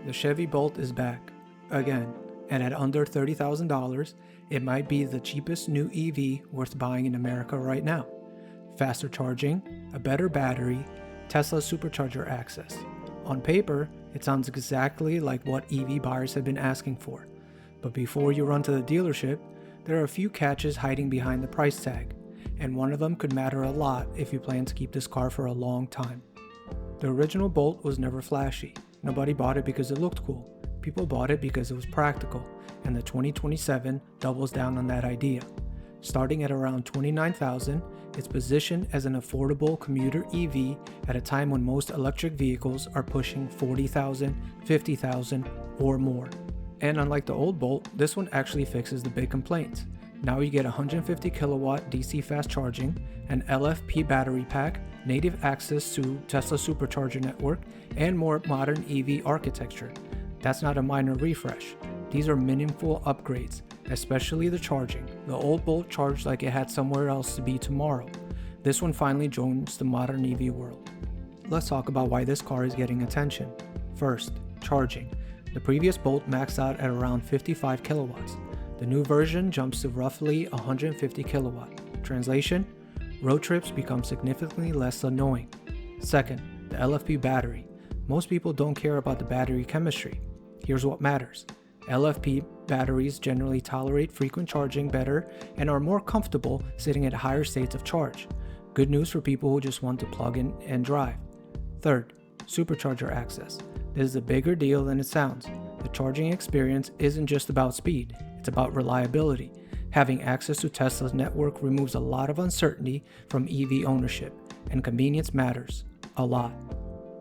The Chevy Bolt is back, again, and at under $30,000, it might be the cheapest new EV worth buying in America right now. Faster charging, a better battery, Tesla supercharger access. On paper, it sounds exactly like what EV buyers have been asking for. But before you run to the dealership, there are a few catches hiding behind the price tag, and one of them could matter a lot if you plan to keep this car for a long time. The original Bolt was never flashy. Nobody bought it because it looked cool. People bought it because it was practical, and the 2027 doubles down on that idea. Starting at around $29,000, it's positioned as an affordable commuter EV at a time when most electric vehicles are pushing $40,000, $50,000, or more. And unlike the old Bolt, this one actually fixes the big complaints. Now you get 150 kilowatt DC fast charging, an LFP battery pack, native access to Tesla supercharger network, and more modern EV architecture. That's not a minor refresh. These are meaningful upgrades, especially the charging. The old Bolt charged like it had somewhere else to be tomorrow. This one finally joins the modern EV world. Let's talk about why this car is getting attention. First, charging. The previous Bolt maxed out at around 55 kilowatts. The new version jumps to roughly 150 kilowatt. Translation: road trips become significantly less annoying. Second, the LFP battery. Most people don't care about the battery chemistry. Here's what matters. LFP batteries generally tolerate frequent charging better and are more comfortable sitting at higher states of charge. Good news for people who just want to plug in and drive. Third, supercharger access. This is a bigger deal than it sounds. The charging experience isn't just about speed, it's about reliability. Having access to Tesla's network removes a lot of uncertainty from EV ownership, and convenience matters a lot.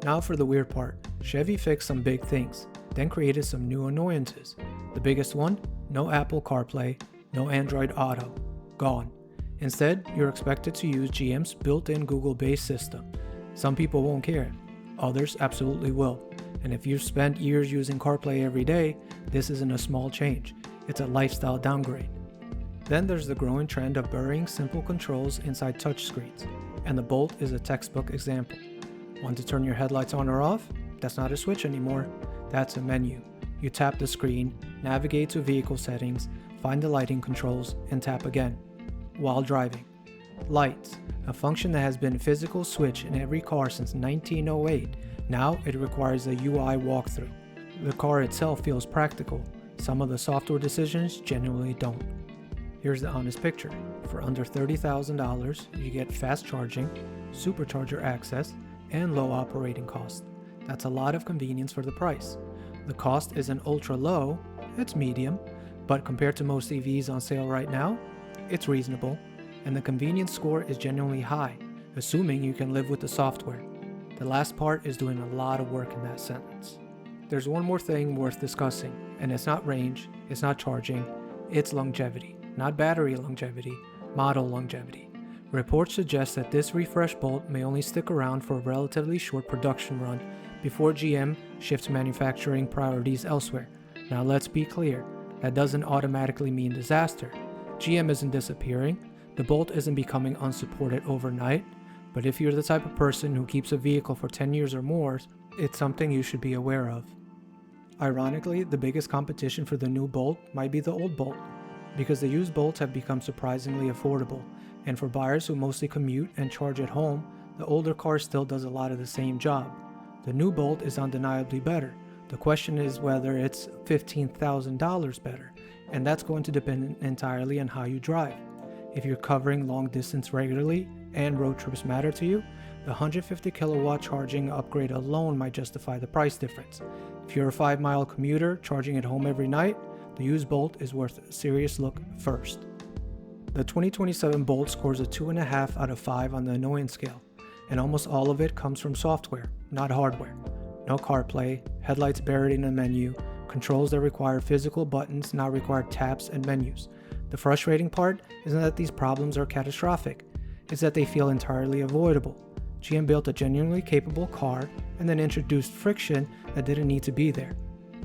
Now for the weird part. Chevy fixed some big things, then created some new annoyances. The biggest one? No Apple CarPlay, no Android Auto. Gone. Instead, you're expected to use GM's built-in Google-based system. Some people won't care. Others absolutely will. And if you've spent years using CarPlay every day, this isn't a small change. It's a lifestyle downgrade. Then there's the growing trend of burying simple controls inside touchscreens, and the Bolt is a textbook example. Want to turn your headlights on or off? That's not a switch anymore. That's a menu. You tap the screen, navigate to vehicle settings, find the lighting controls, and tap again. While driving. Lights, a function that has been a physical switch in every car since 1908. Now it requires a UI walkthrough. The car itself feels practical. Some of the software decisions genuinely don't. Here's the honest picture. For under $30,000, you get fast charging, supercharger access, and low operating cost. That's a lot of convenience for the price. The cost isn't ultra low, it's medium, but compared to most EVs on sale right now, it's reasonable, and the convenience score is genuinely high, assuming you can live with the software. The last part is doing a lot of work in that sentence. There's one more thing worth discussing, and it's not range, it's not charging, it's longevity. Not battery longevity, model longevity. Reports suggest that this refresh Bolt may only stick around for a relatively short production run before GM shifts manufacturing priorities elsewhere. Now let's be clear, that doesn't automatically mean disaster. GM isn't disappearing, the Bolt isn't becoming unsupported overnight, but if you're the type of person who keeps a vehicle for 10 years or more, it's something you should be aware of. Ironically, the biggest competition for the new Bolt might be the old Bolt, because the used Bolts have become surprisingly affordable, and for buyers who mostly commute and charge at home, the older car still does a lot of the same job. The new Bolt is undeniably better. The question is whether it's $15,000 better, and that's going to depend entirely on how you drive. If you're covering long distance regularly and road trips matter to you, the 150 kilowatt charging upgrade alone might justify the price difference. If you're a 5-mile commuter charging at home every night, the used Bolt is worth a serious look first. The 2027 Bolt scores a 2.5 out of 5 on the annoyance scale, and almost all of it comes from software, not hardware. No CarPlay, headlights buried in a menu, controls that require physical buttons now require taps and menus. The frustrating part isn't that these problems are catastrophic, it's that they feel entirely avoidable. GM built a genuinely capable car and then introduced friction that didn't need to be there.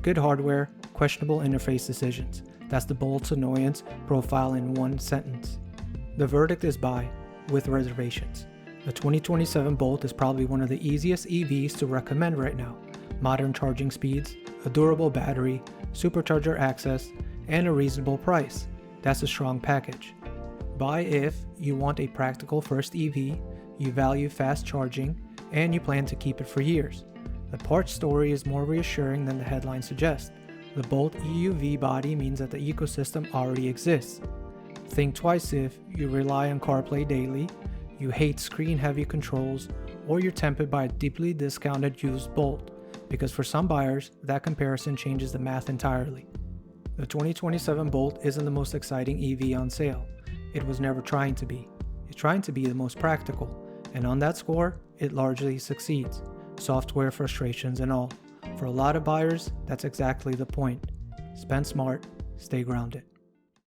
Good hardware, questionable interface decisions. That's the Bolt's annoyance profile in one sentence. The verdict is buy, with reservations. The 2027 Bolt is probably one of the easiest EVs to recommend right now. modern charging speeds, a durable battery, supercharger access, and a reasonable price. That's a strong package. Buy if you want a practical first EV, you value fast charging, and you plan to keep it for years. The parts story is more reassuring than the headline suggests. The Bolt EUV body means that the ecosystem already exists. Think twice if you rely on CarPlay daily, you hate screen-heavy controls, or you're tempted by a deeply discounted used Bolt, because for some buyers, that comparison changes the math entirely. The 2027 Bolt isn't the most exciting EV on sale. It was never trying to be. It's trying to be the most practical, and on that score, it largely succeeds. Software frustrations and all. For a lot of buyers, that's exactly the point. Spend smart, stay grounded.